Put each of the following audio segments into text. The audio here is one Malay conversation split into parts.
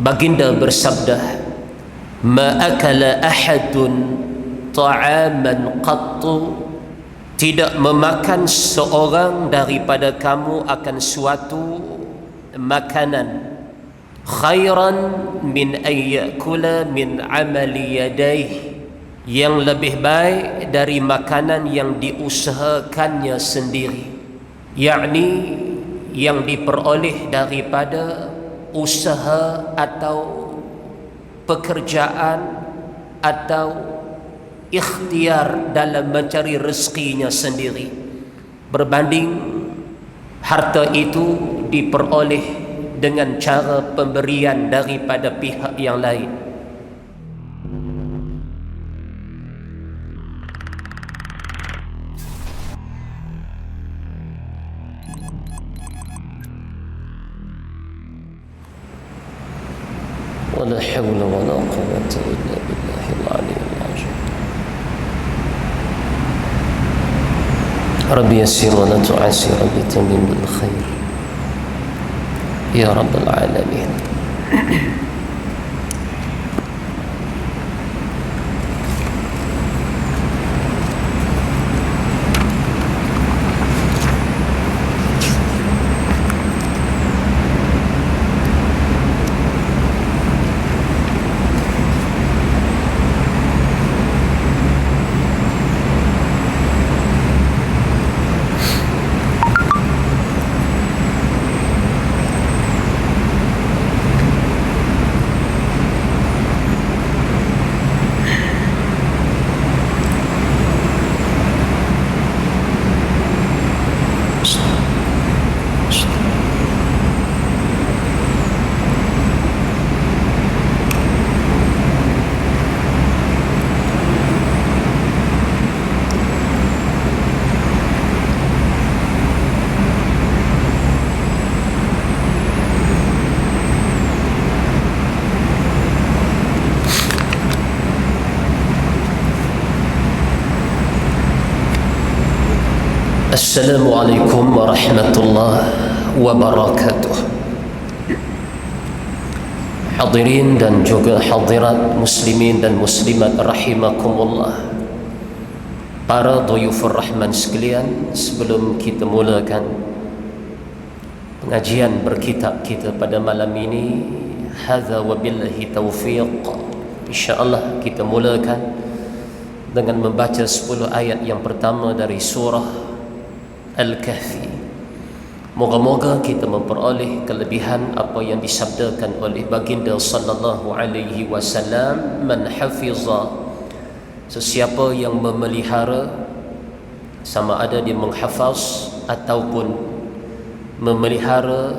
Baginda bersabda, "Ma akala ahadun ta'aman qattu," tidak memakan seorang daripada kamu akan suatu makanan khairan min ayyakula min amali yadayhi, yang lebih baik dari makanan yang diusahakannya sendiri, yakni yang diperoleh daripada usaha atau pekerjaan atau ikhtiar dalam mencari rezekinya sendiri, berbanding harta itu diperoleh dengan cara pemberian daripada pihak yang lain. ولا حول ولا قوة إلا بالله العلي العظيم. ربي يسر ولا تعسر بتميم الخير يا رب العالمين. Assalamualaikum warahmatullahi wabarakatuh. Hadirin dan juga hadirat muslimin dan muslimat rahimakumullah, para dhuyufur rahman sekalian, sebelum kita mulakan pengajian berkitab kita pada malam ini, hadza wabillahi taufiq, insyaallah kita mulakan dengan membaca 10 ayat yang pertama dari surah Al-Kahfi. Moga-moga kita memperoleh kelebihan apa yang disabdakan oleh baginda sallallahu alaihi wasallam, man hafiza, sesiapa yang memelihara, sama ada dia menghafaz ataupun memelihara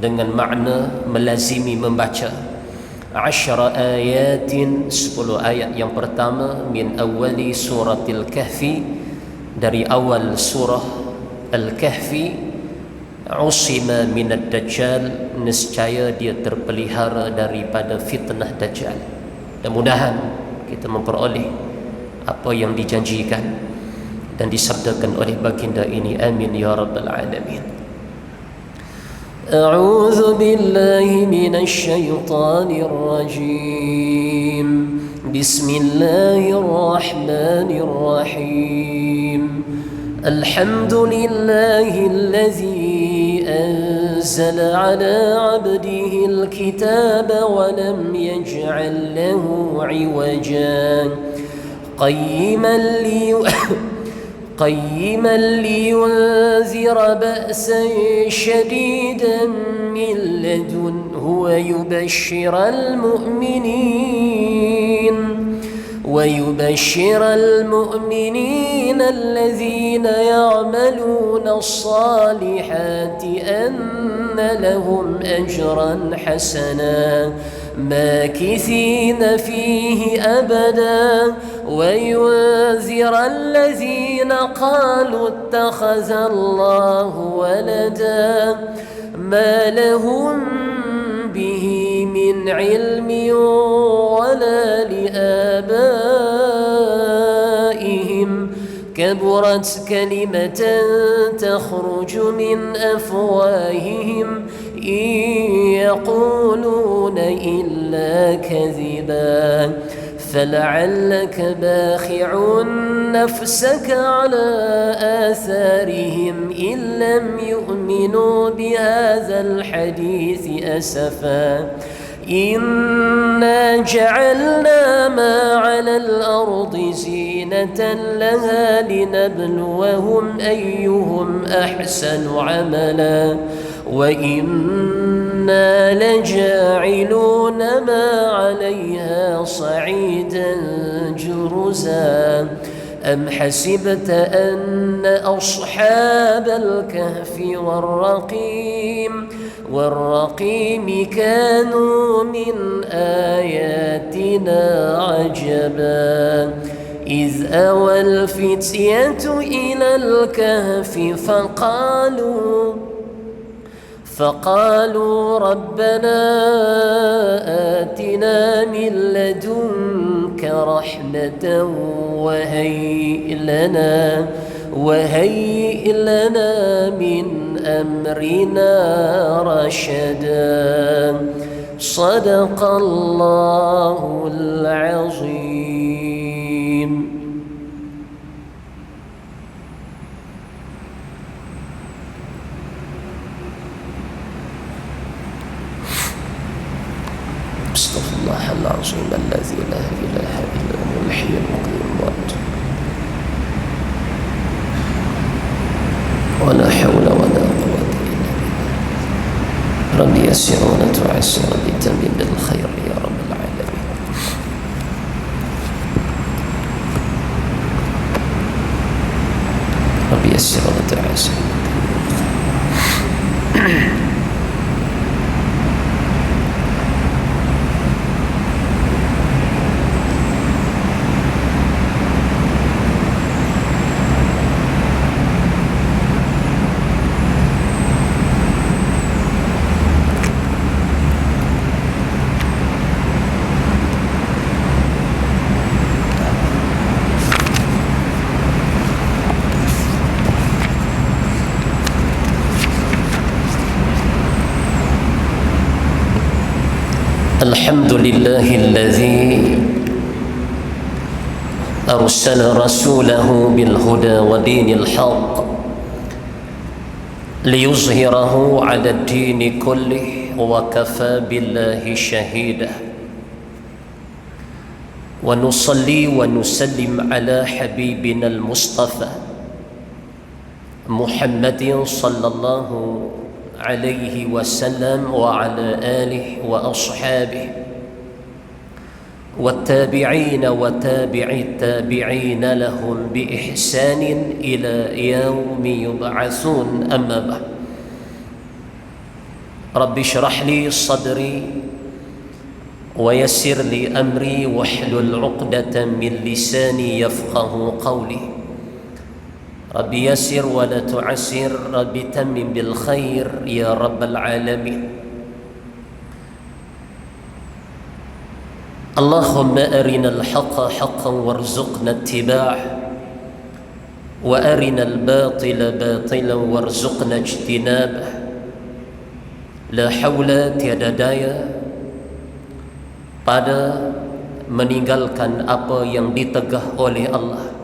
dengan makna melazimi membaca, 10 ayatin, 10 ayat yang pertama, min awali suratil kahfi, dari awal surah Al-Kahfi, usima minad dajjal, nescaya dia terpelihara daripada fitnah dajjal. Mudah-mudahan kita memperoleh apa yang dijanjikan dan disabdakan oleh baginda ini, amin ya rabbal alamin. A'udzu billahi minasy syaithanir rajim. Bismillahirrahmanirrahim. Alhamdulillahilladzi anzala ala 'abdihil kitaba wa lam yaj'al lahu 'iwajan qayyiman liyunzira ba'san shadidan min ladunhu wa yubashshiral mu'minin الذين يعملون الصالحات أن لهم أجرا حسنا ماكثين فيه أبدا وينذر الذين قالوا اتخذ الله ولدا ما لهم به من علم ولا لآبائهم كبرت كلمة تخرج من أفواههم إن يقولون يفترون إلا كذبا فلعلك باخع نفسك على آثارهم إن لم يؤمنوا بهذا الحديث أسفا إنا جعلنا ما على الأرض زينة لها لنبلوهم أيهم أحسن عملا وإنا لجاعلون ما عليها صعيدا جرزا أم حسبت أن أصحاب الكهف والرقيم كانوا من آياتنا عجبا إذ أوى الفتية إلى الكهف فقالوا ربنا آتنا من لدنك رحمة وهيئ لنا من أمرنا رشدا صدق الله العظيم. استغفر الله العظيم الذي لا إله إلا هو الحي القيوم ولا حول ولا قوة إلا بالله رب يسر ولا تعسر بتمم الخير يا رب العالمين. رب يسر ولا تعسر الحمد لله الذي أرسل رسوله بالهدى ودين الحق ليظهره على الدين كله وكفى بالله شهيدا ونصلي ونسلم على حبيبنا المصطفى محمد صلى الله عليه وسلم وعلى آله وأصحابه والتابعين وتابع التابعين لهم بإحسان إلى يوم يبعثون. أما بعد رب اشرح لي صدري ويسر لي أمري واحلل عقدة من لساني يفقه قولي. رب يسر ولا تعسر رب تمم بالخير يا رب العالمين. اللهم أرنا الحق حقا وارزقنا اتباعه وأرنا الباطل باطلا وارزقنا اجتنابه. لا حول tiada daya pada meninggalkan apa yang ditegah oleh Allah,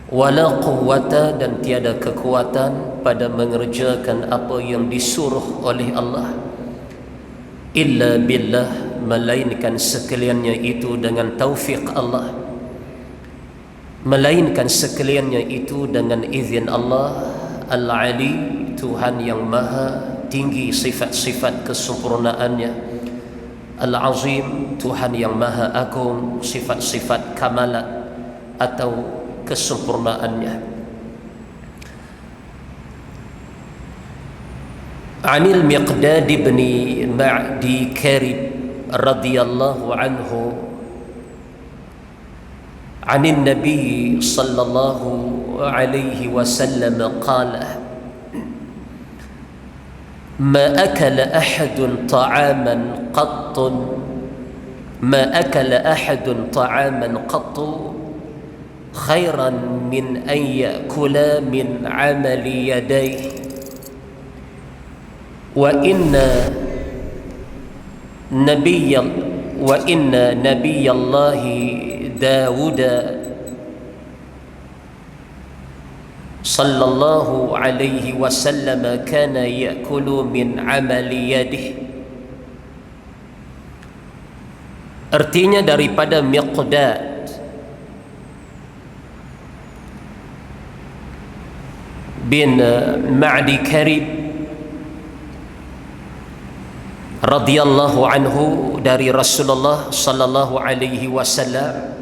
wala quwwata dan tiada kekuatan pada mengerjakan apa yang disuruh oleh Allah, illa billah, melainkan sekaliannya itu dengan taufik Allah, melainkan sekaliannya itu dengan izin Allah Al-Ali, Tuhan yang maha tinggi sifat-sifat kesempurnaannya, Al-Azim, Tuhan yang maha agung sifat-sifat kamalat atau kesempurnaannya. Anil Miqdad bin Ma'di Karib radhiyallahu anhu anin Nabi sallallahu alaihi wasallam qala ma akala ahadun ta'aman qattun خيرا من أن يأكل من عمل يديه وإن Nabiy wa inna nabiyallahi Dawud sallallahu alaihi wasallam kana ya'kulu min amali yadihi. Artinya daripada Miqdad bin Ma'di Karib radhiyallahu anhu dari Rasulullah sallallahu alaihi wasallam,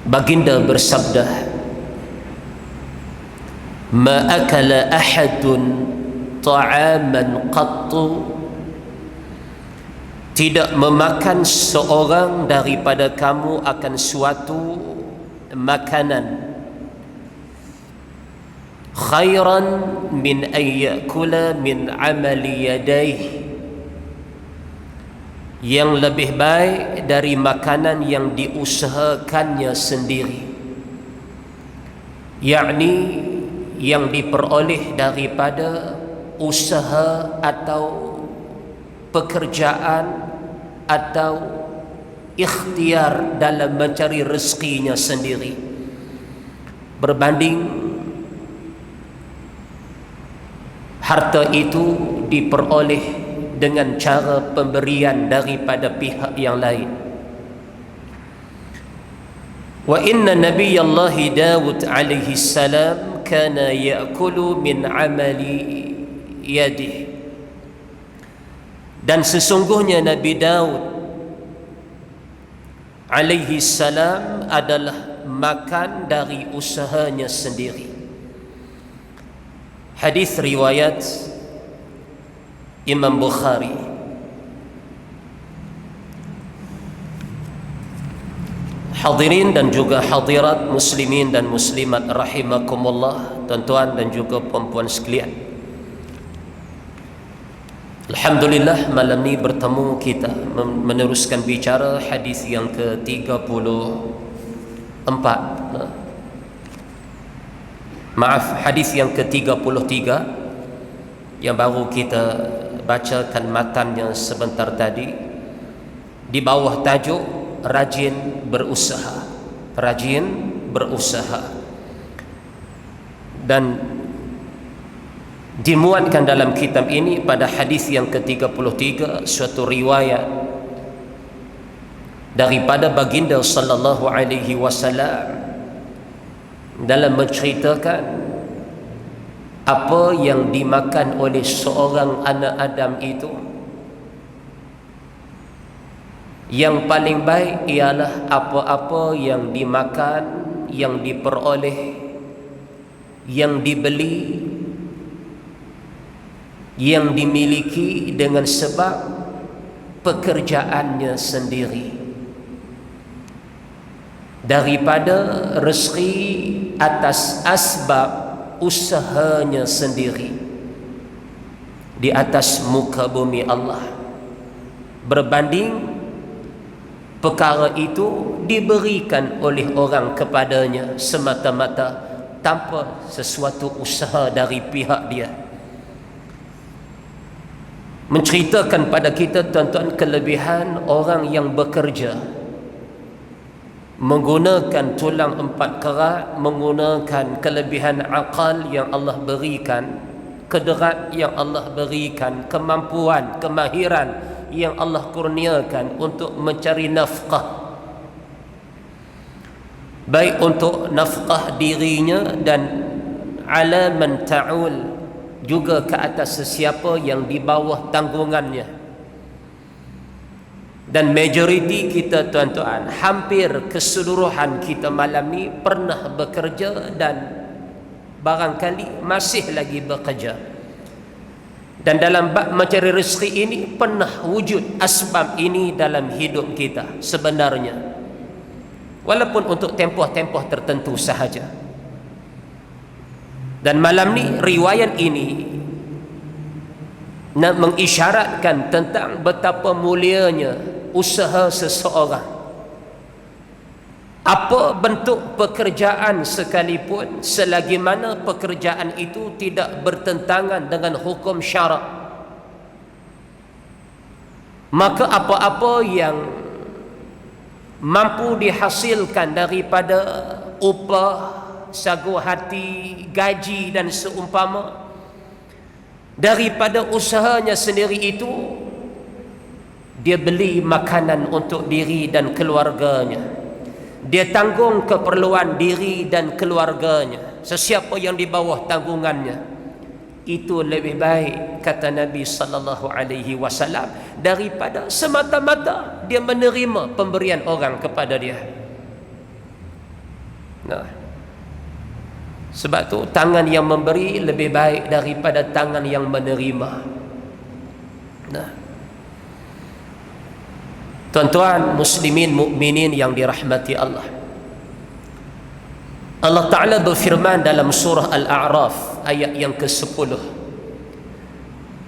baginda bersabda, ma akala ahadun ta'aman qattu, tidak memakan seorang daripada kamu akan suatu makanan, khairan min an ya'kula min amali yadayhi, yang lebih baik dari makanan yang diusahakannya sendiri, yakni yang diperoleh daripada usaha atau pekerjaan atau ikhtiar dalam mencari rezekinya sendiri, berbanding harta itu diperoleh dengan cara pemberian daripada pihak yang lain. Wa inna nabiyallahi Dawud alaihi salam kana ya'kulu min amali yadihi, dan sesungguhnya Nabi Daud alaihi salam adalah makan dari usahanya sendiri. Hadis riwayat Imam Bukhari. Hadirin dan juga hadirat muslimin dan muslimat rahimakumullah, tuan-tuan dan juga puan-puan sekalian, alhamdulillah malam ni bertemu kita meneruskan bicara hadis yang ke-34. Maaf, hadis yang ke-33 yang baru kita bacakan matannya sebentar tadi, di bawah tajuk rajin berusaha, rajin berusaha, dan dimuatkan dalam kitab ini pada hadis yang ke-33 suatu riwayat daripada baginda sallallahu alaihi wasallam dalam menceritakan apa yang dimakan oleh seorang anak Adam itu, yang paling baik ialah apa-apa yang dimakan, yang diperoleh, yang dibeli, yang dimiliki dengan sebab pekerjaannya sendiri, daripada rezeki atas asbab usahanya sendiri di atas muka bumi Allah, berbanding perkara itu diberikan oleh orang kepadanya semata-mata tanpa sesuatu usaha dari pihak dia. Menceritakan pada kita, tuan-tuan, kelebihan orang yang bekerja menggunakan tulang empat kerat, menggunakan kelebihan akal yang Allah berikan, kederat yang Allah berikan, kemampuan, kemahiran yang Allah kurniakan untuk mencari nafkah, baik untuk nafkah dirinya dan ala man ta'ul, juga ke atas sesiapa yang di bawah tanggungannya. Dan majoriti kita, tuan-tuan, hampir keseluruhan kita malam ni pernah bekerja dan barangkali masih lagi bekerja. Dan dalam bab mencari rezeki ini pernah wujud asbab ini dalam hidup kita sebenarnya, walaupun untuk tempoh-tempoh tertentu sahaja. Dan malam ni riwayat ini nak mengisyaratkan tentang betapa mulianya usaha seseorang, Apa bentuk pekerjaan sekalipun, selagi mana pekerjaan itu tidak bertentangan dengan hukum syarak, maka apa-apa yang mampu dihasilkan daripada upah, sagu hati, gaji dan seumpama daripada usahanya sendiri itu, dia beli makanan untuk diri dan keluarganya, dia tanggung keperluan diri dan keluarganya, sesiapa yang di bawah tanggungannya, itu lebih baik, kata Nabi sallallahu alaihi wasallam, daripada semata-mata dia menerima pemberian orang kepada dia. Nah, sebab tu tangan yang memberi lebih baik daripada tangan yang menerima. Nah, tuan-tuan muslimin mukminin yang dirahmati Allah, Allah Ta'ala berfirman dalam surah Al-A'raf ayat yang ke-10,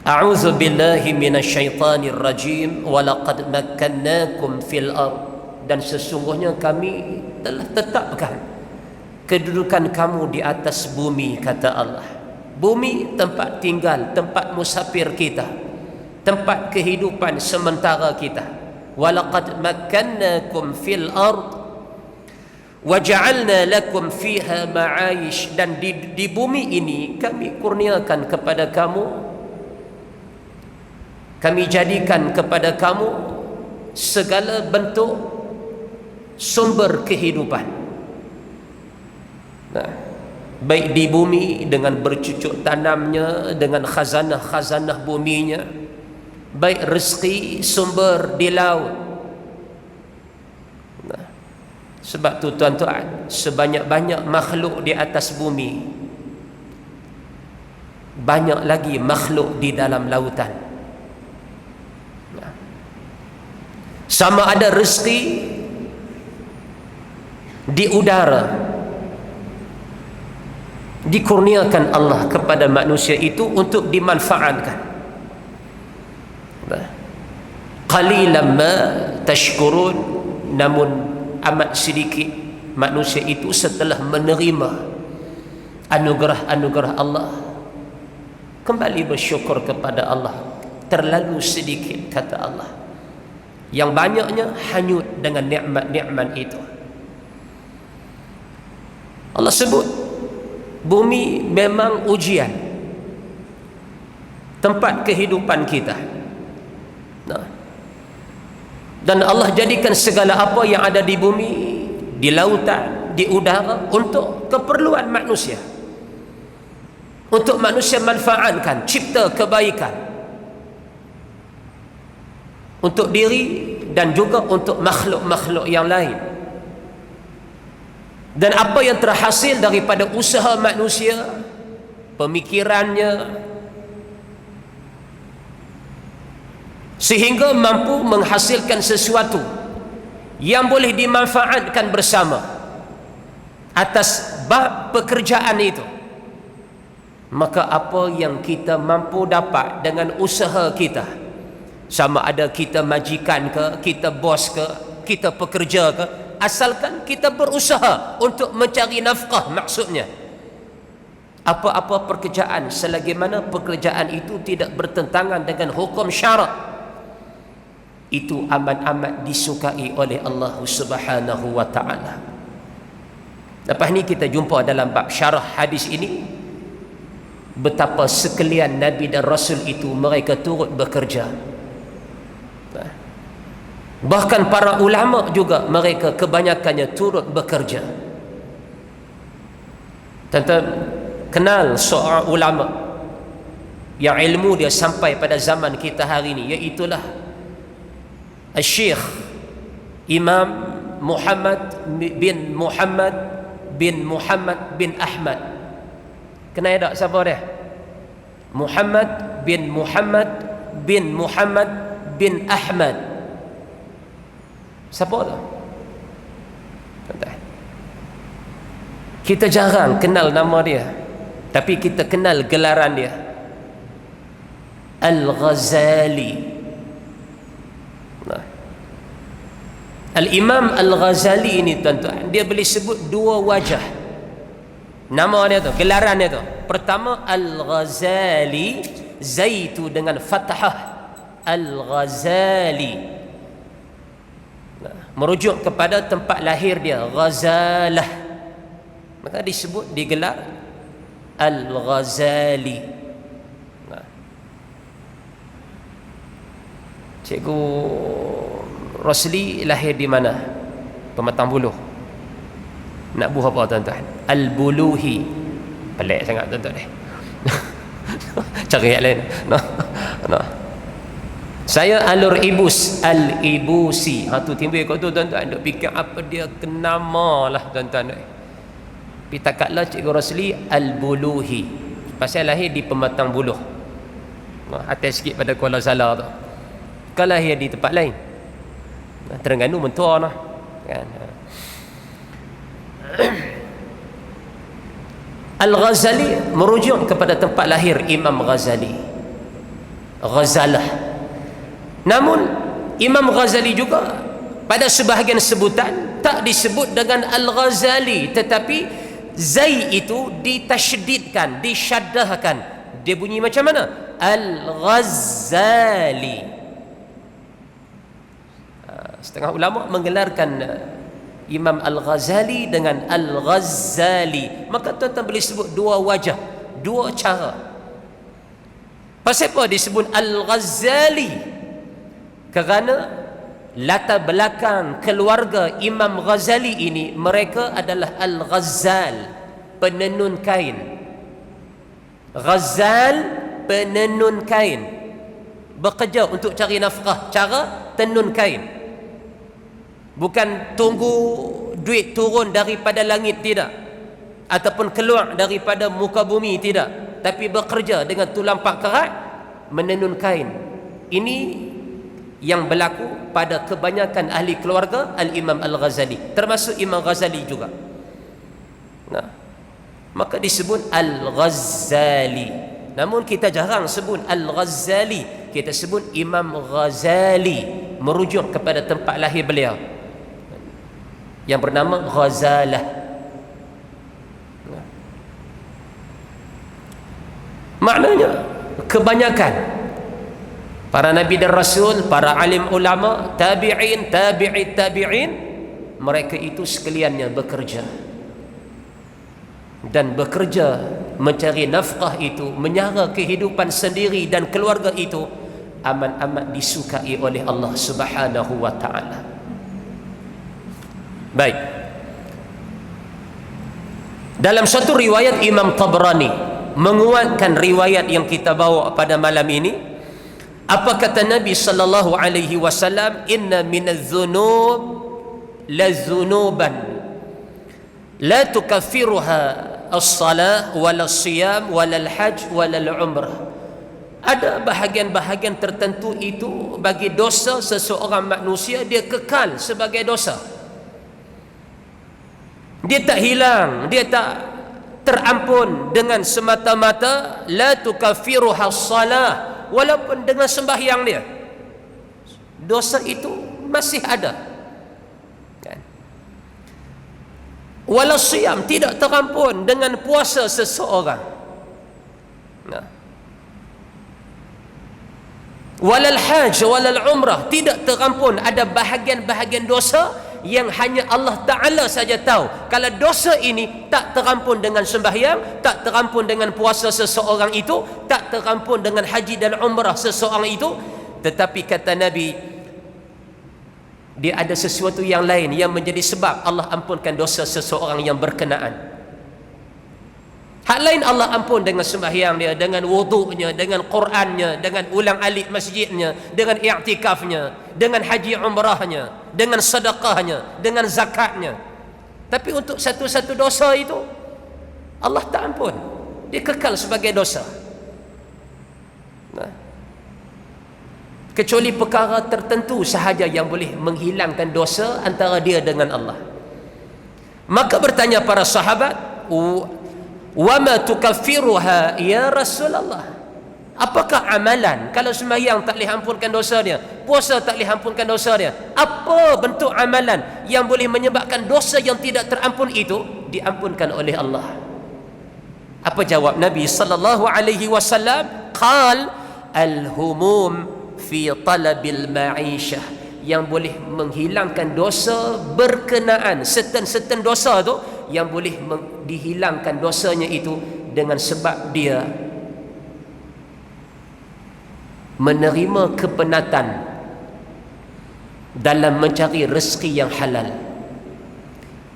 A'udzu billahi minasyaitanir rajim wa laqad makkannakum fil ard, dan sesungguhnya kami telah tetapkan kedudukan kamu di atas bumi, kata Allah. Bumi tempat tinggal, tempat musafir kita, tempat kehidupan sementara kita. Wa laqad makkannakum fil ard waja'alna lakum fiha ma'aish, dan di bumi ini kami kurniakan kepada kamu, kami jadikan kepada kamu segala bentuk sumber kehidupan. Nah, baik di bumi dengan bercucuk tanamnya, dengan khazanah-khazanah buminya, baik rezeki sumber di laut. Sebab tu tuan-tuan, sebanyak-banyak makhluk di atas bumi, banyak lagi makhluk di dalam lautan. Sama ada rezeki di udara, dikurniakan Allah kepada manusia itu untuk dimanfaatkan. Qalilan ma tashkurun, namun amat sedikit manusia itu setelah menerima anugerah-anugerah Allah kembali bersyukur kepada Allah. Terlalu sedikit, kata Allah. Yang banyaknya hanyut dengan nikmat-nikmat itu. Allah sebut bumi memang ujian, tempat kehidupan kita. Nah, dan Allah jadikan segala apa yang ada di bumi, di lautan, di udara untuk keperluan manusia, untuk manusia manfaatkan, cipta kebaikan untuk diri dan juga untuk makhluk-makhluk yang lain. Dan apa yang terhasil daripada usaha manusia, pemikirannya, sehingga mampu menghasilkan sesuatu yang boleh dimanfaatkan bersama atas bab pekerjaan itu, maka apa yang kita mampu dapat dengan usaha kita, sama ada kita majikan ke, kita bos ke, kita pekerja ke, asalkan kita berusaha untuk mencari nafkah, maksudnya apa-apa pekerjaan, selagi mana pekerjaan itu tidak bertentangan dengan hukum syarak, itu amat-amat disukai oleh Allah Subhanahu wa ta'ala. Lepas ni kita jumpa dalam bab syarah hadis ini betapa sekalian Nabi dan Rasul itu mereka turut bekerja. Bahkan para ulama juga mereka kebanyakannya turut bekerja. Tentang kenal seorang ulama yang ilmu dia sampai pada zaman kita hari ini, iaitulah Syekh Imam Muhammad bin Muhammad bin Ahmad. Kenal tak siapa dia? Muhammad bin Muhammad bin Ahmad. Siapa tu? Kita jarang kenal nama dia, tapi kita kenal gelaran dia, Al-Ghazali. Al-Imam Al-Ghazali ini tuan-tuan, dia boleh sebut dua wajah nama dia tu, gelaran dia tu. Pertama Al-Ghazali, zaitu dengan fathah, Al-Ghazali, merujuk kepada tempat lahir dia, Ghazalah, maka disebut, digelar Al-Ghazali. Cikgu Rosli lahir di mana? Pematang Buluh. Nak buah apa tuan-tuan? Al-Buluhi. Pelik sangat tuan-tuan ni. Cari yang lain. No. Saya alur ibus, Al-Ibusi. Tu timbul kat tu tuan-tuan. Duk fikir apa dia kenama lah tuan-tuan. Tapi takatlah Cikgu Rosli Al-Buluhi. Pasal lahir di Pematang Buluh. Atas sikit pada Kuala Salah tu. Kalau lahir di tempat lain, Terengganu mentua lah kan. Al-Ghazali merujuk kepada tempat lahir Imam Ghazali, Ghazalah. Namun Imam Ghazali juga pada sebahagian sebutan tak disebut dengan Al-Ghazali, tetapi zai itu ditasydidkan, disyaddahkan. Dia bunyi macam mana? Al-Ghazali. Setengah ulama menggelarkan Imam Al-Ghazali dengan Al-Ghazali. Maka tuan-tuan boleh sebut dua wajah, dua cara. Pasal apa disebut Al-Ghazali? Kerana latar belakang keluarga Imam Ghazali ini, mereka adalah Al-Ghazal, penenun kain. Ghazal, penenun kain, bekerja untuk cari nafkah, cara tenun kain. Bukan tunggu duit turun daripada langit, tidak, ataupun keluar daripada muka bumi, tidak, tapi bekerja dengan tulang pak kerat menenun kain. Ini yang berlaku pada kebanyakan ahli keluarga Al-Imam Al-Ghazali, termasuk Imam Ghazali juga. Maka disebut Al-Ghazali. Namun kita jarang sebut Al-Ghazali, kita sebut Imam Ghazali, merujuk kepada tempat lahir beliau yang bernama Ghazalah. Maknanya kebanyakan para nabi dan rasul, para alim ulama, tabi'in, tabi'it tabi'in, mereka itu sekaliannya bekerja, dan bekerja mencari nafkah itu, menyara kehidupan sendiri dan keluarga itu amat-amat disukai oleh Allah Subhanahu wa ta'ala. Baik, dalam satu riwayat Imam Tabrani menguatkan riwayat yang kita bawa pada malam ini. Apa kata Nabi sallallahu alaihi wasallam? Inna minadh-dhunub la dhunuban la tukaffiruha as-salah wala as-siyam wala al-hajj wala al-umrah. Ada bahagian-bahagian tertentu itu bagi dosa seseorang manusia, dia kekal sebagai dosa. Dia tak hilang, dia tak terampun dengan semata-mata la tukaffiruha as-salah, walaupun dengan sembahyang dia, dosa itu masih ada kan? Wala siyam, tidak terampun dengan puasa seseorang. Walal hajj walal umrah, tidak terampun. Ada bahagian-bahagian dosa yang hanya Allah Ta'ala saja tahu. Kalau dosa ini tak terampun dengan sembahyang, tak terampun dengan puasa seseorang itu, tak terampun dengan haji dan umrah seseorang itu, tetapi kata Nabi, dia ada sesuatu yang lain yang menjadi sebab Allah ampunkan dosa seseorang yang berkenaan. Hak lain Allah ampun dengan sembahyang dia, dengan wuduknya, dengan Qurannya, dengan ulang alik masjidnya, dengan i'tikafnya, dengan haji umrahnya, dengan sedekahnya, dengan zakatnya. Tapi untuk satu-satu dosa itu Allah tak ampun, dia kekal sebagai dosa. Kecuali perkara tertentu sahaja yang boleh menghilangkan dosa antara dia dengan Allah. Maka bertanya para sahabat, "Wa ma tukaffiruha ya Rasulullah?" Apakah amalan? Kalau sembahyang tak boleh ampunkan dosa dia, puasa tak boleh ampunkan dosa dia, apa bentuk amalan yang boleh menyebabkan dosa yang tidak terampun itu diampunkan oleh Allah? Apa jawab Nabi sallallahu alaihi wasallam? Qal al-humum fi talabil ma'ishah. Yang boleh menghilangkan dosa berkenaan certain dosa tu, yang boleh dihilangkan dosanya itu dengan sebab dia menerima kepenatan dalam mencari rezeki yang halal.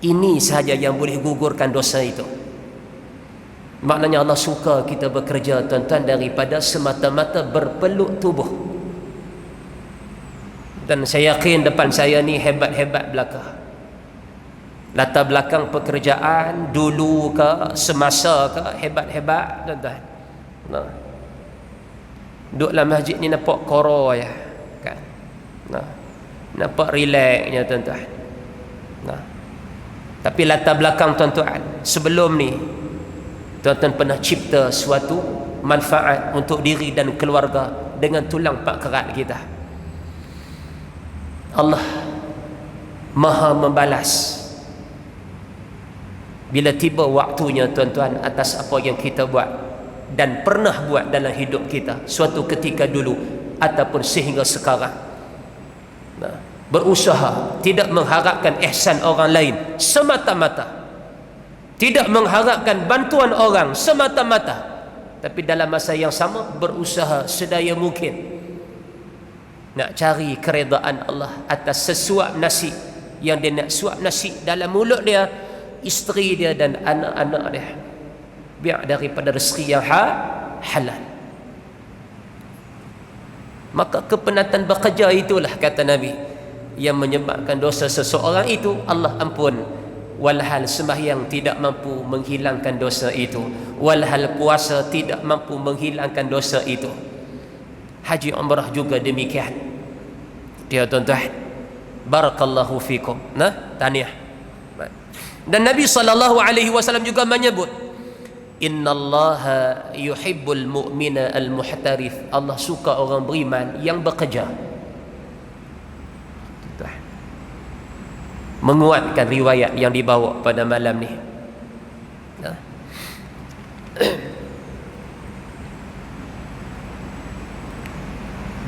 Ini sahaja yang boleh gugurkan dosa itu. Maknanya Allah suka kita bekerja, tuan-tuan, daripada semata-mata berpeluk tubuh. Dan saya yakin depan saya ni hebat-hebat belaka. Latar belakang pekerjaan dulu ke, semasa ke, hebat-hebat, tuan-tuan. Nah, duduk dalam masjid ni nampak koro ya, kan? Nah, nampak relaxnya, tuan-tuan. Nah, tapi latar belakang tuan-tuan, sebelum ni tuan-tuan pernah cipta suatu manfaat untuk diri dan keluarga dengan tulang pak kerat kita. Allah Maha membalas bila tiba waktunya, tuan-tuan, atas apa yang kita buat dan pernah buat dalam hidup kita suatu ketika dulu ataupun sehingga sekarang. Nah, berusaha tidak mengharapkan ihsan orang lain semata-mata, tidak mengharapkan bantuan orang semata-mata, tapi dalam masa yang sama berusaha sedaya mungkin nak cari keredaan Allah atas sesuap nasi yang dia nak suap nasi dalam mulut dia, isteri dia dan anak-anak dia, biar daripada rezeki yang halal. Maka kepenatan bekerja itulah, kata Nabi, yang menyebabkan dosa seseorang itu Allah ampun. Walhal sembahyang tidak mampu menghilangkan dosa itu, walhal puasa tidak mampu menghilangkan dosa itu. Haji umrah juga demikian. Dia, tuan-tuan, barakallahu fikum. Nah, tahniah. Dan Nabi SAW juga menyebut, innallaha yuhibbul mu'mina al-muhtarif. Allah suka orang beriman yang bekerja. Menguatkan riwayat yang dibawa pada malam ni.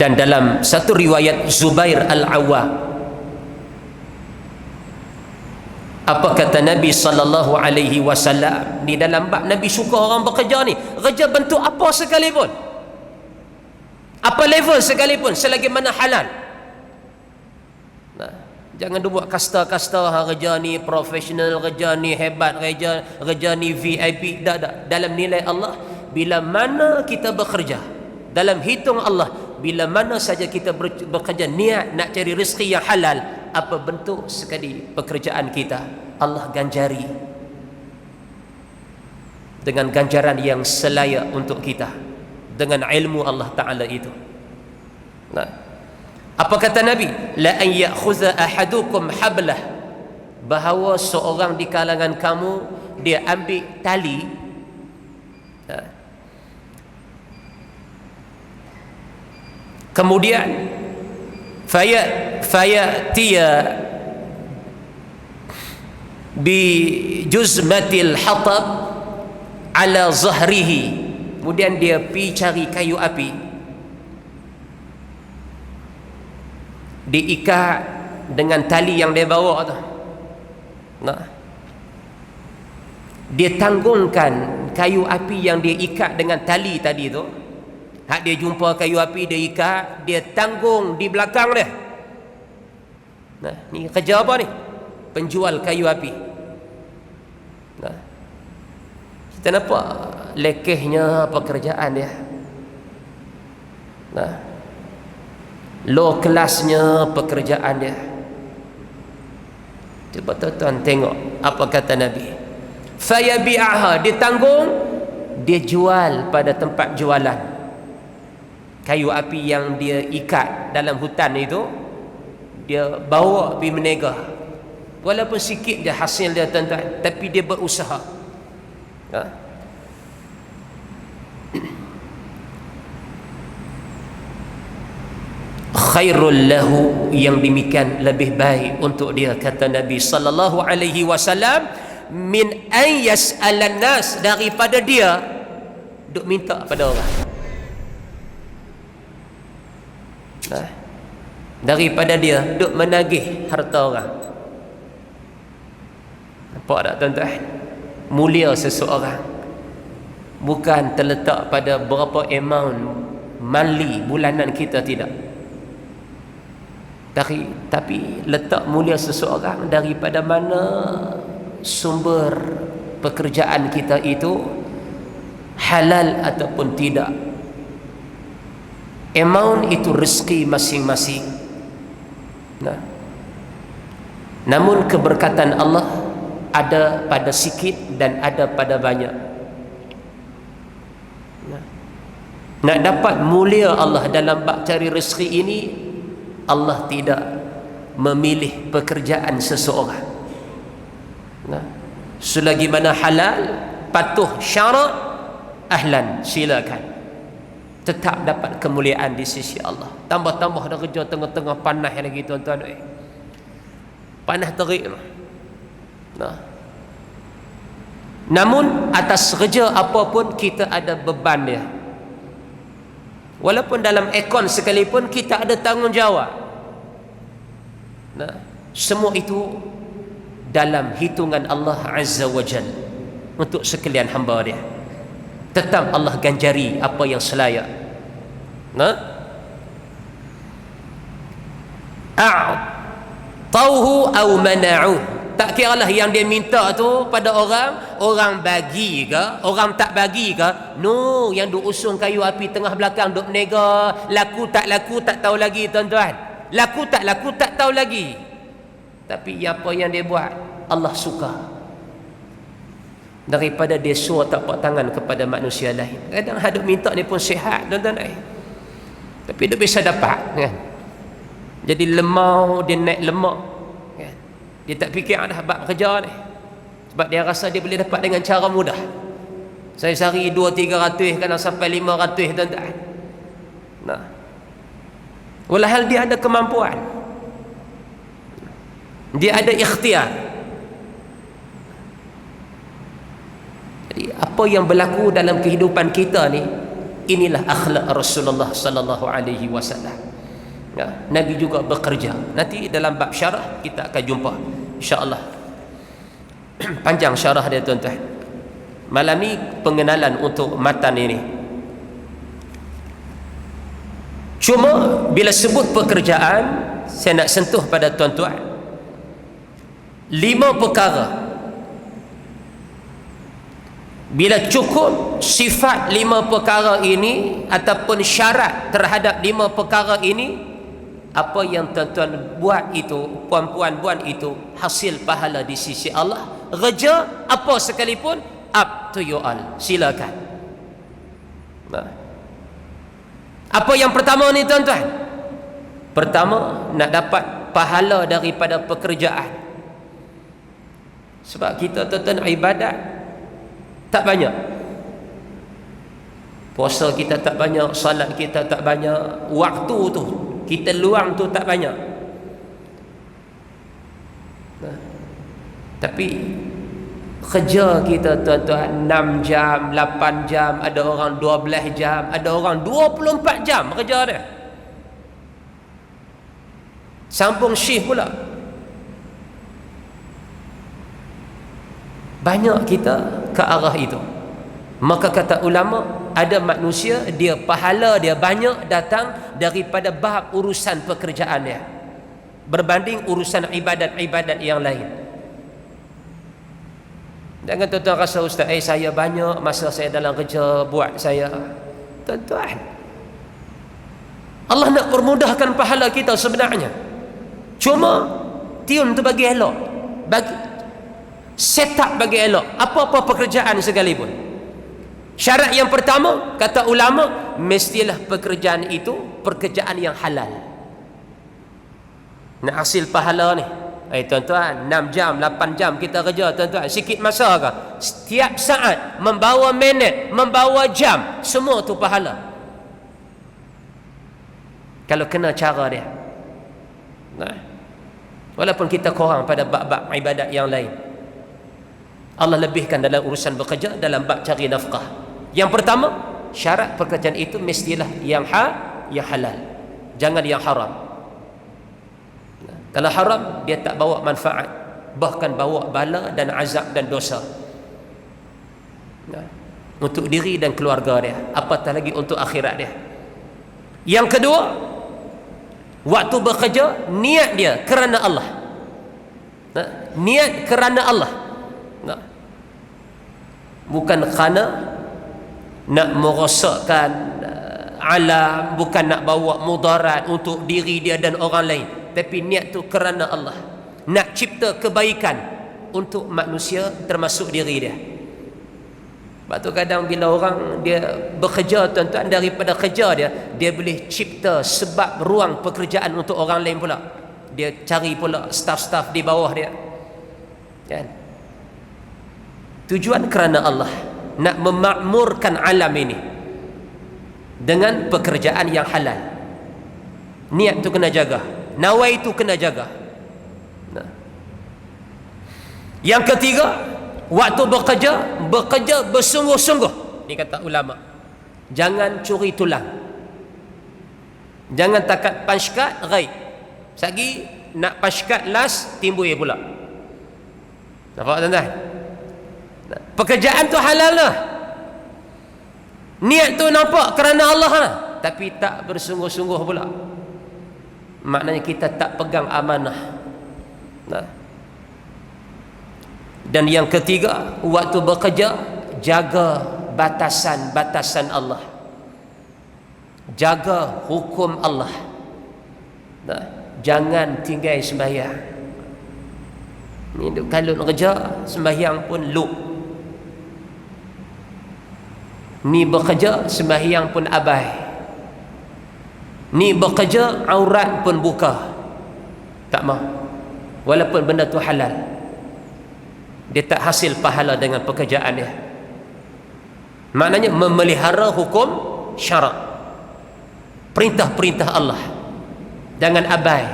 Dan dalam satu riwayat Zubair Al-Awwam, apa kata Nabi sallallahu alaihi wasallam ni dalam bab Nabi suka orang bekerja ni, kerja bentuk apa sekalipun, apa level sekalipun, selagi mana halal. Nah, jangan buat kasta-kasta, kerja ni profesional, kerja ni hebat, kerja ni VIP. Tak. Dalam nilai Allah, bila mana kita bekerja, dalam hitung Allah, bila mana saja kita bekerja niat nak cari rezeki yang halal, apa bentuk sekali pekerjaan kita, Allah ganjari dengan ganjaran yang selayak untuk kita dengan ilmu Allah Ta'ala itu. Nah, apa kata Nabi? La an ya'khudha ahadukum hablah, bahawa seorang di kalangan kamu dia ambil tali, kemudian fayatiya bi juzmatil hatab ala zahrihi, kemudian dia pergi cari kayu api, diikat dengan tali yang dia bawa tu. Nah, dia tanggungkan kayu api yang dia ikat dengan tali tadi tu. Hak dia jumpa kayu api, dia ikat, dia tanggung di belakang dia. Nah, ni kerja apa ni? Penjual kayu api. Nah, kita nampak lekehnya pekerjaan dia. Nah, low kelasnya pekerjaan dia. Cuba tuan-tuan tengok apa kata Nabi. Fayabi'aha, dia tanggung, dia jual pada tempat jualan. Kayu api yang dia ikat dalam hutan itu, dia bawa pergi menega. Walaupun sikit je hasil dia, tuan-tuan, tapi dia berusaha. khairul lahu, yang demikian lebih baik untuk dia, kata Nabi sallallahu alaihi wasallam, min an yas'alan nas, daripada dia duk minta pada orang. Nah, daripada dia duk menagih harta orang. Nampak tak tuan-tuan? Mulia seseorang bukan terletak pada berapa amount monthly bulanan kita, tidak. Tapi letak mulia seseorang daripada mana sumber pekerjaan kita itu, halal ataupun tidak. Amount itu rezeki masing-masing. Nah, namun keberkatan Allah ada pada sikit dan ada pada banyak. Nak dapat mulia Allah dalam bab cari rezeki ini, Allah tidak memilih pekerjaan seseorang. Nah, selagi mana halal, patuh syarak, ahlan, silakan, tetap dapat kemuliaan di sisi Allah. Tambah-tambah dah kerja tengah-tengah panas lagi tuan-tuan. Panas terik. Nah, namun atas kerja apapun kita ada beban dia. Walaupun dalam akon sekalipun kita ada tanggungjawab. Nah, semua itu dalam hitungan Allah Azza wa Jal untuk sekalian hamba dia. Tetap Allah ganjari apa yang selayak. Nah, a'tauhu aw mana'u, tak kiralah yang dia minta tu pada orang, orang bagi ke, orang tak bagi ke. No, yang duk usung kayu api tengah belakang duk menega, laku tak tahu lagi tuan-tuan. Laku tak tahu lagi. Tapi apa yang dia buat, Allah suka. Daripada dia suruh tapak tangan kepada manusia lain. Kadang hadap minta ni pun sihat tuan-tuan. Tapi dia bisa dapat kan. Jadi lemau, dia naik lemak kan. Dia tak fikir dah bab kerja ni, sebab dia rasa dia boleh dapat dengan cara mudah. Saya sehari 200-300, kadang sampai 500 tuan-tuan. Nah, walhal dia ada kemampuan, dia ada ikhtiar. Jadi apa yang berlaku dalam kehidupan kita ni, inilah akhlak Rasulullah sallallahu alaihi wasallam. Ya, Nabi juga bekerja. Nanti dalam bab syarah kita akan jumpa insya-Allah. Panjang syarah dia tuan-tuan. Malam ni pengenalan untuk matan ini. Cuma bila sebut pekerjaan, saya nak sentuh pada tuan-tuan 5 perkara. Bila cukup sifat 5 perkara ini ataupun syarat terhadap 5 perkara ini, apa yang tuan-tuan buat itu, puan-puan buat itu, hasil pahala di sisi Allah. Kerja apa sekalipun, up to you all, silakan. Nah, apa yang pertama ni tuan-tuan? Pertama, nak dapat pahala daripada pekerjaan. Sebab kita tuan-tuan ibadat tak banyak, puasa kita tak banyak, salat kita tak banyak, waktu tu kita luang tu tak banyak. Nah, tapi kerja kita tuan-tuan 6 jam, 8 jam, ada orang 12 jam, ada orang 24 jam kerja dia. Sambung shift pula. Banyak kita ke arah itu. Maka kata ulama, ada manusia dia pahala dia banyak datang daripada bab urusan pekerjaan dia berbanding urusan ibadat-ibadat yang lain. Jangan tuan-tuan rasa ustaz, saya banyak masa saya dalam kerja buat saya. Tuan-tuan, Allah nak permudahkan pahala kita sebenarnya. Cuma tune tu bagi elok, bagi set up bagi elok apa-apa pekerjaan sekalipun. Syarat yang pertama, kata ulama, mestilah pekerjaan itu pekerjaan yang halal. Nak hasil pahala ni, tuan-tuan, 6 jam, 8 jam kita kerja tuan-tuan, sikit masa ke? Setiap saat, membawa minit, membawa jam, semua tu pahala. kalau kena cara dia. Nah, walaupun kita kurang pada bab-bab ibadat yang lain, Allah lebihkan dalam urusan bekerja, dalam bab cari nafkah. Yang pertama, syarat pekerjaan itu mestilah yang halal, jangan yang haram. Nah, kalau haram, dia tak bawa manfaat, bahkan bawa bala dan azab dan dosa. Nah, untuk diri dan keluarga dia, apatah lagi untuk akhirat dia. Yang kedua, waktu bekerja, niat dia kerana Allah. Nah, niat kerana Allah. Nah, bukan kerana nak merosakkan alam, bukan nak bawa mudarat untuk diri dia dan orang lain, tapi niat tu kerana Allah, nak cipta kebaikan untuk manusia termasuk diri dia. Sebab tu kadang bila orang dia bekerja, tuan-tuan, daripada kerja dia boleh cipta sebab ruang pekerjaan untuk orang lain pula. Dia cari pula staf-staf di bawah dia, kan? Tujuan kerana Allah, nak memakmurkan alam ini dengan pekerjaan yang halal. Niat tu kena jaga, nawai tu kena jaga. Nah. Yang ketiga, waktu bekerja bersungguh-sungguh. Ni kata ulama, jangan curi tulang, jangan takat panchkat ghaib. Sagi nak panchkat last timbul pula. Nampak tuan-tuan? Pekerjaan tu halal lah, niat tu nampak kerana Allah lah, tapi tak bersungguh-sungguh pula. Maknanya kita tak pegang amanah. Nah. Dan yang ketiga, waktu bekerja jaga batasan-batasan Allah, jaga hukum Allah. Nah, jangan tinggal sembahyang. Ni kalau nak kerja sembahyang pun lup. Ni bekerja sembahyang pun abai. Ni bekerja aurat pun buka. Tak mau. Walaupun benda tu halal, dia tak hasil pahala dengan pekerjaan dia. Maknanya memelihara hukum syarak, perintah-perintah Allah, jangan abai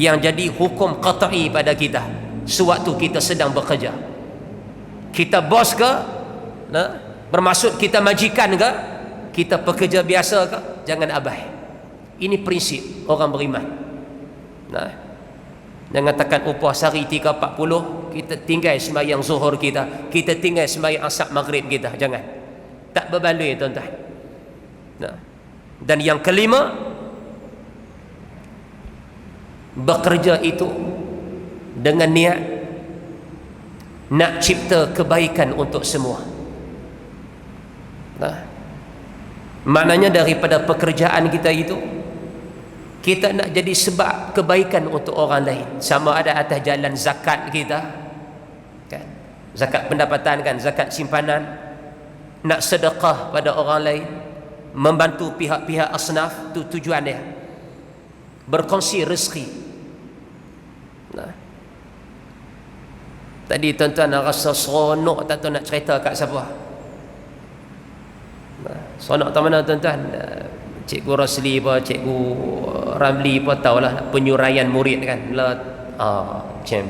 yang jadi hukum qat'i pada kita sewaktu kita sedang bekerja. Kita bos ke, nah, bermaksud kita majikan ke, kita pekerja biasa ke, jangan abai. Ini prinsip orang beriman. Nah, jangan takkan upah sehari 3-40 kita tinggal sembahyang zuhur kita tinggal sembahyang asar maghrib kita, jangan. Tak berbaloi tuan-tuan. Nah. Dan yang kelima, bekerja itu dengan niat nak cipta kebaikan untuk semua. Nah, maknanya daripada pekerjaan kita itu, kita nak jadi sebab kebaikan untuk orang lain, sama ada atas jalan zakat kita, kan? Zakat pendapatan, kan? Zakat simpanan, nak sedekah pada orang lain, membantu pihak-pihak asnaf, tu tujuan dia. Berkongsi rezeki. Nah. Tadi tuan-tuan rasa seronok tak tahu nak cerita kat siapa. Nah, seronok tak mana tuan-tuan? Cikgu Rosli apa, Cikgu Ramli apa tahulah, penyuraian murid kan. Macam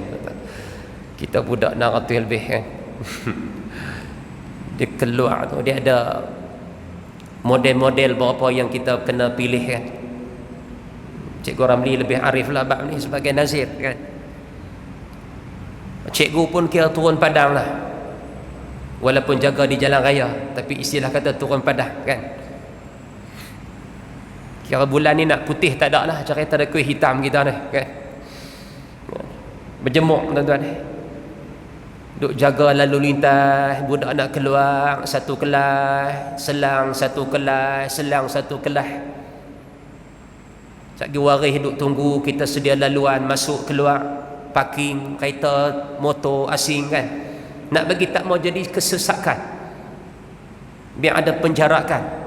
kita budak 600 lebih kan. Dia keluar tu, dia ada model-model berapa yang kita kena pilih kan. Cikgu Ramli lebih arif lah bab ni sebagai nazir kan. Cikgu pun kira turun padang lah, walaupun jaga di jalan raya, tapi istilah kata turun padang kan. Kira bulan ni nak putih tak ada lah, cerita ada kuih hitam kita ni kan. Berjemuk tuan-tuan, duk jaga lalu lintas, budak nak keluar satu kelas, selang satu kelas, selang satu kelas. Sekali waris duk tunggu, kita sedia laluan masuk keluar, parking kereta motor asing kan. Nak bagi tak mau jadi kesesakan, biar ada penjarakan.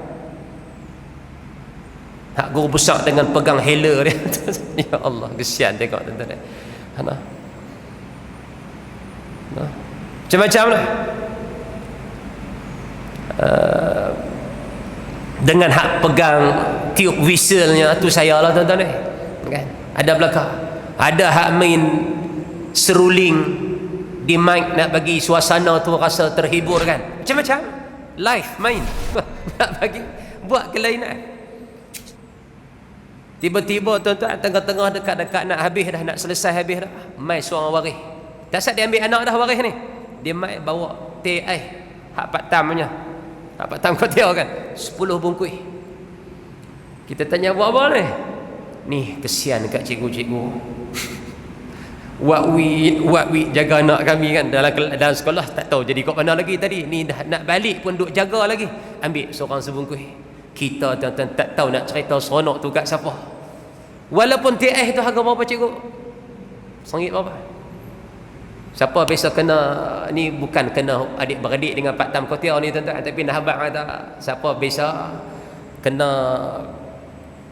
Hak guru besar dengan pegang hela dia. Ya Allah, kesian tengok tuan-tuan. Nah. Macam-macam lah. dengan hak pegang tiup whistle-nya tu saya lah tuan-tuan kan. Ada belakang, ada hak main seruling di mic nak bagi suasana tu rasa terhibur kan, macam-macam live main nak bagi buat kelainan. Tiba-tiba tuan-tuan tengah-tengah dekat-dekat nak habis dah, nak selesai habis dah, mai seorang waris. Tak sat dia ambil anak dah waris ni, dia mai bawa teh air hak Pak Tam punya, hak Pak Tam kau tahu kan, 10 bungkus. Kita tanya buat apa ni? Kesian kat cikgu-cikgu. What we jaga anak kami kan dalam sekolah, tak tahu jadi kat mana lagi tadi. Ni dah nak balik pun duk jaga lagi. Ambil seorang sebungkus. Kita tuan-tuan tak tahu nak cerita seronok tu kat siapa. Walaupun TS tu harga berapa cikgu? RM1 berapa? Siapa biasa kena ni, bukan kena adik-beradik dengan Pak Tam Kotiau ni tuan-tuan, tapi nak habaq kata siapa biasa kena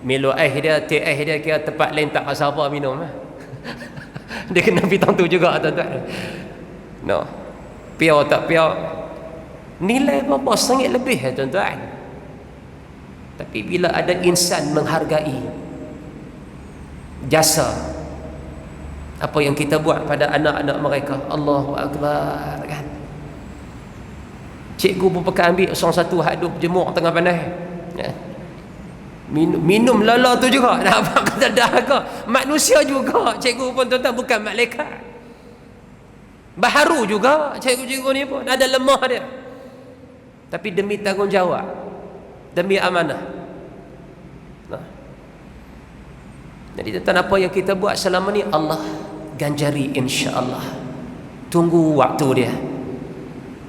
melo dia, TS dia kira tempat lain tak rasa apa minum dia kena pitang tu juga tuan-tuan. No. Piau tak piau. Nilai berapa? RM1 lebih tuan-tuan. Tapi bila ada insan menghargai jasa apa yang kita buat pada anak-anak mereka, Allahu Akbar kan. Cikgu pun pakai ambil seorang satu hak duk jemur tengah panas. Minum lala tu juga. Nampak kata dahaga. Manusia juga cikgu pun tuan-tuan, bukan malaikat. Baharu juga cikgu-cikgu ni pun ada lemah dia. Tapi demi tanggungjawab, demi amanah. Nah. Jadi tuan-tuan, apa yang kita buat selama ni Allah ganjari insya-Allah. Tunggu waktu dia.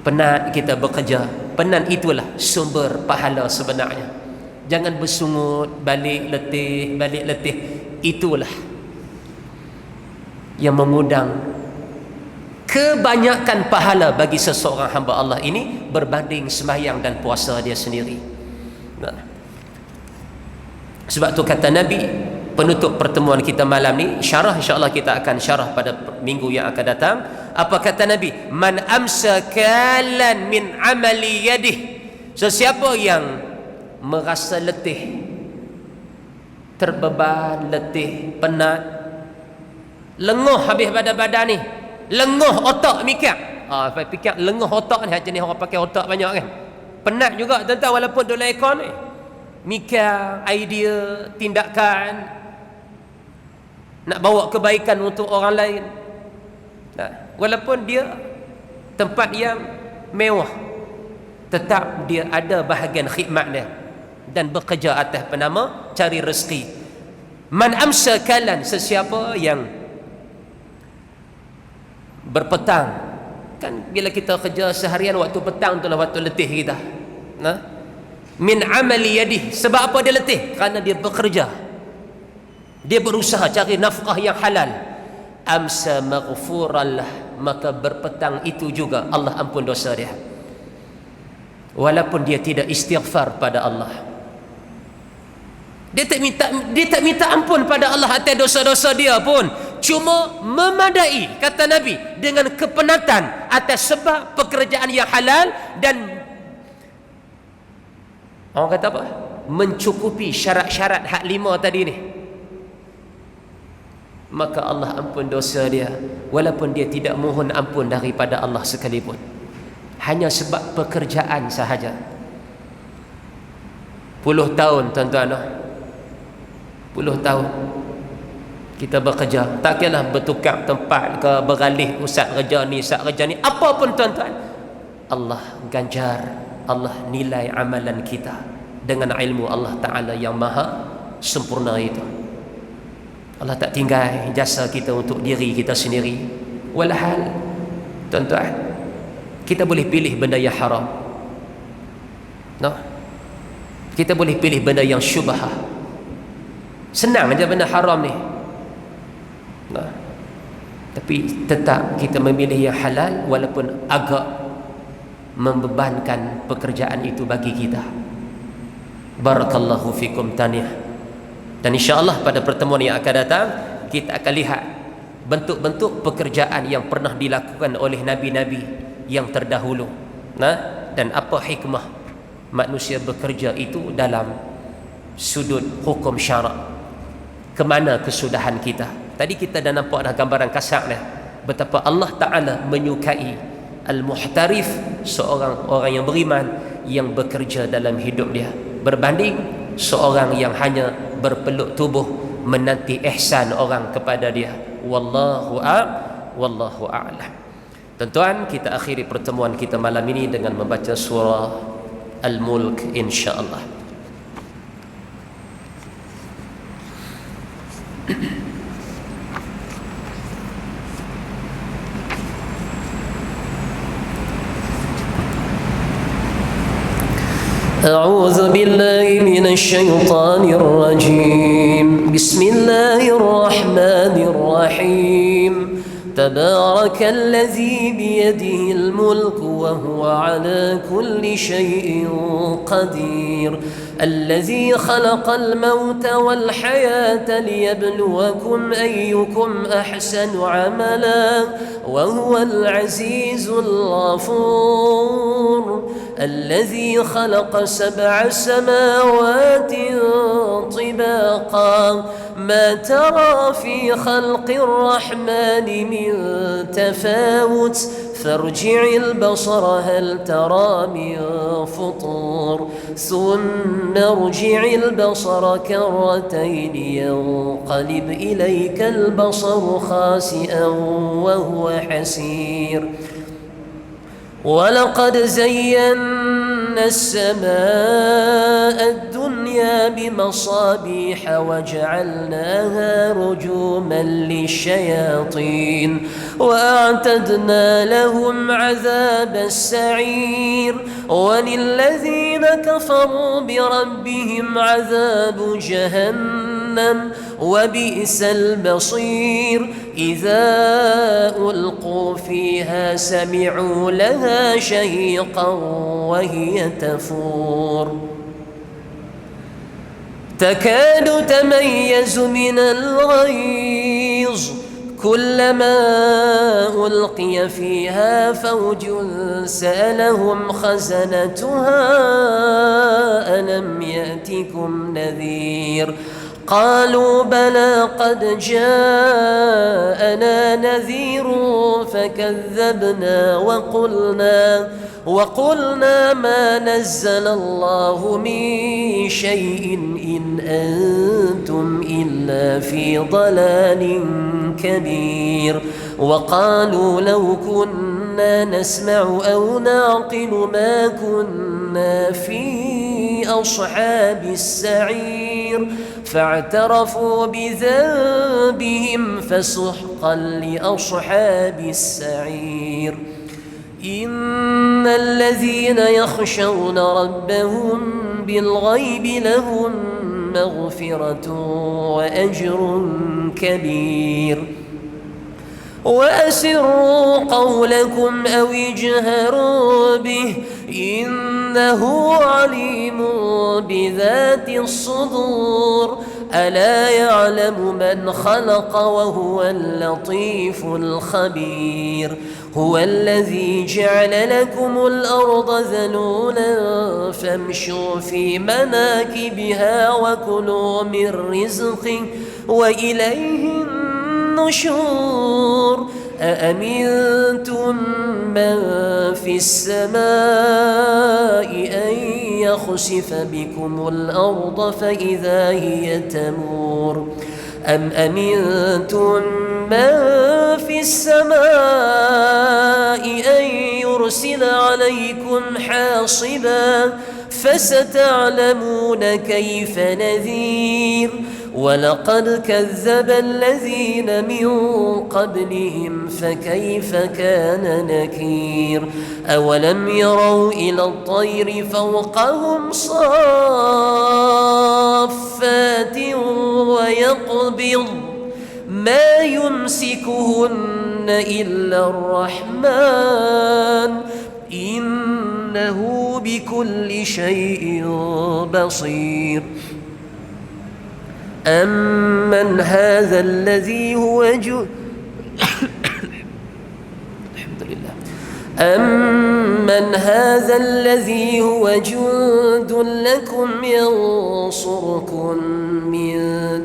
Penat kita bekerja. Penat itulah sumber pahala sebenarnya. Jangan bersungut, balik letih. Itulah yang mengundang kebanyakan pahala bagi seseorang hamba Allah ini berbanding sembahyang dan puasa dia sendiri. Nah. Sebab tu kata Nabi, penutup pertemuan kita malam ni, syarah insya-Allah kita akan syarah pada minggu yang akan datang. Apa kata Nabi? Man amsa kalan min amali yadih. Sesiapa yang merasa letih, terbeban, letih, penat, lenguh habis badan ni, lenguh otak mikir. Fikir lenguh otak ni, jenis orang pakai otak banyak kan. Penat juga tuan-tuan walaupun dalam ekor ni. Mikir idea, tindakan, nak bawa kebaikan untuk orang lain. Nah, walaupun dia tempat yang mewah, tetap dia ada bahagian khidmat dia dan bekerja atas penama cari rezeki. Man amsa kalan, sesiapa yang berpetang, kan bila kita kerja seharian, waktu petang itulah waktu letih kita. Nah, min amali yadih. Sebab apa dia letih? Kerana dia bekerja, dia berusaha cari nafkah yang halal. Amsa maghfuran lah, maka berpetang itu juga Allah ampun dosa dia, walaupun dia tidak istighfar pada Allah. Dia tak minta ampun pada Allah atas dosa-dosa dia pun, cuma memadai, kata Nabi, dengan kepenatan atas sebab pekerjaan yang halal dan orang kata apa? Mencukupi syarat-syarat hak 5 tadi ni. Maka Allah ampun dosa dia, walaupun dia tidak mohon ampun daripada Allah sekalipun. Hanya sebab pekerjaan sahaja. Puluh tahun tuan-tuan, 10 tahun kita bekerja, tak kira bertukar tempat ke, beralih ustaz kerja ni, ustaz kerja ni, apa pun tuan-tuan, Allah ganjar, Allah nilai amalan kita dengan ilmu Allah Ta'ala yang maha sempurna itu. Allah tak tinggal jasa kita untuk diri kita sendiri. Walhal tuan-tuan, kita boleh pilih benda yang haram, no? Kita boleh pilih benda yang syubhah. Senang aja benda haram ni, no? Tapi tetap kita memilih yang halal, walaupun agak membebankan pekerjaan itu bagi kita. Barakallahu fikum taniah. Dan insya-Allah pada pertemuan yang akan datang kita akan lihat bentuk-bentuk pekerjaan yang pernah dilakukan oleh nabi-nabi yang terdahulu. Nah, dan apa hikmah manusia bekerja itu dalam sudut hukum syarak. Kemana kesudahan kita? Tadi kita dah nampak dah gambaran kasar dah betapa Allah Ta'ala menyukai al-muhtarif, seorang orang yang beriman yang bekerja dalam hidup dia, berbanding seorang yang hanya berpeluk tubuh menanti ihsan orang kepada dia. Wallahu a'lam. Tuan-tuan, kita akhiri pertemuan kita malam ini dengan membaca surah Al-Mulk insya-Allah. أعوذ بالله من الشيطان الرجيم. بسم الله الرحمن الرحيم. تبارك الذي بيده الملك وهو على كل شيء قدير. الذي خلق الموت والحياة ليبلوكم أيكم أحسن عملا وهو العزيز الغفور. الذي خلق 7 سماوات طباقا ما ترى في خلق الرحمن من تفاوت فارجع البصر هل ترى من فطور ثم ارجع البصر كرتين ينقلب إليك البصر خاسئا وهو حسير. ولقد زينا السماء الدنيا بمصابيح وجعلناها رجوما للشياطين وأعتدنا لهم عذاب السعير. وللذين كفروا بربهم عذاب جهنم وبئس المصير. إذا ألقوا فيها سمعوا لها شهيقا وهي تفور تكاد تميز من الغيظ كلما ألقي فيها فوج سألهم خزنتها ألم يأتكم نذير. قالوا بلى قد جاءنا نذير فكذبنا وقلنا ما نزل الله من شيء إن أنتم إلا في ضلال كبير. وقالوا لو كنا نسمع أو نعقل ما كنا في أصحاب السعير. فاعترفوا بذنبهم فسحقا لأصحاب السعير. إن الذين يخشون ربهم بالغيب لهم مغفرة وأجر كبير. وأسروا قولكم أو اجهروا به إنه عليم بذات الصدور. ألا يعلم من خلق وهو اللطيف الخبير. هو الذي جعل لكم الأرض ذلولا فامشوا في مناكبها وكلوا من رزقه وإليه النشور. أأمنتم من في السماء أن يخسف بكم الأرض فإذا هي تمور أم أمنتم من في السماء أن يرسل عليكم حاصبا فستعلمون كيف نذير. ولقد كذب الذين من قبلهم فكيف كان نكير. أولم يروا إلى الطير فوقهم صافات ويقبض ما يمسكهن إلا الرحمن إنه بكل شيء بصير. أمن هذا الذي هو الحمد لله. أمن هذا الذي هو جند لكم ينصركم من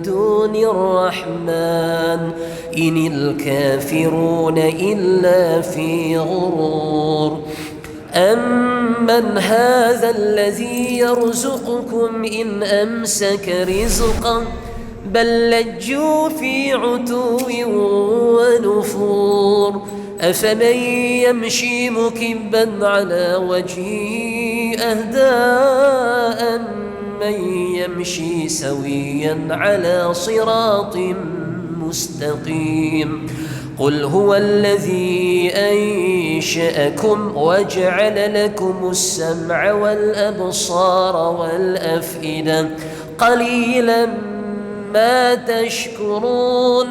دون الرحمن إن الكافرون إلا في غرور أمن هذا الذي يرزقكم إن أمسك رزقه بل لجوا في عتو ونفور أفمن يمشي مكبا على وجهه أهدى من يمشي سويا على صراط مستقيم قل هو الذي أنشأكم وجعل لكم السمع والأبصار والأفئدة قليلا ما تشكرون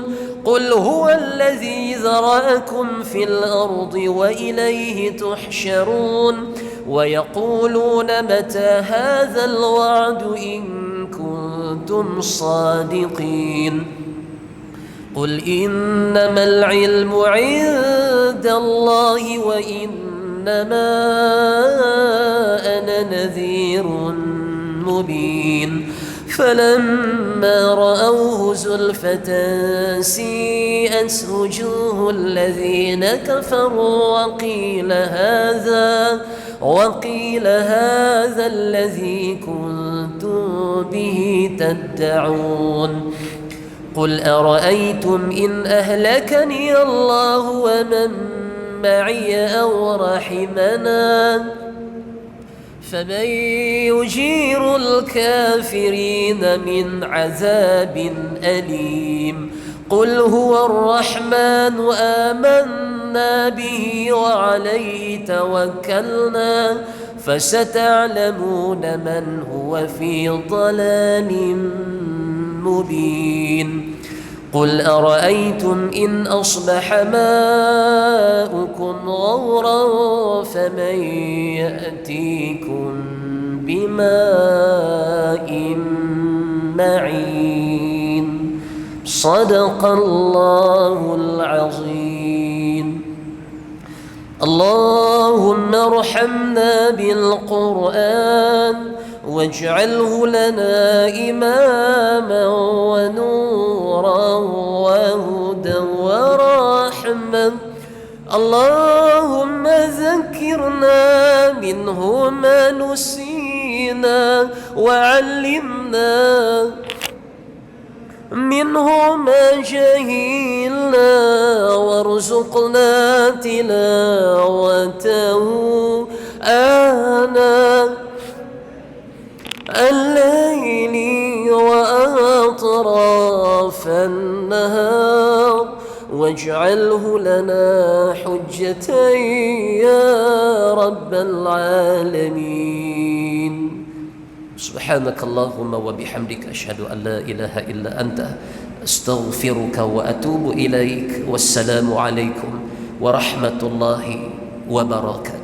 قل هو الذي ذرأكم في الأرض وإليه تحشرون ويقولون متى هذا الوعد إن كنتم صادقين قل إنما العلم عند الله وإنما أنا نذير مبين فلما رأوه زلفة سيئت وجوه الذين كفروا وقيل هذا الذي كنتم به تدعون قل أرأيتم إن أهلكني الله ومن معي أو رحمنا فمن يجير الكافرين من عذاب أليم قل هو الرحمن آمنا به وعليه توكلنا فستعلمون من هو في ضلال مبين قل أرأيتم إن أصبح ماؤكم غورا فمن يأتيكم بماء معين صدق الله العظيم اللهم ارحمنا بالقرآن واجعله لنا إماما ونورا وهدى ورحمة اللهم ذكرنا منه ما نسينا وعلمنا منه ما جهلنا وارزقنا تلاوته آناء الليل وأطراف النهار واجعله لنا حجة يا رب العالمين سبحانك اللهم وبحمدك أشهد أن لا إله إلا أنت أستغفرك وأتوب إليك والسلام عليكم ورحمة الله وبركاته.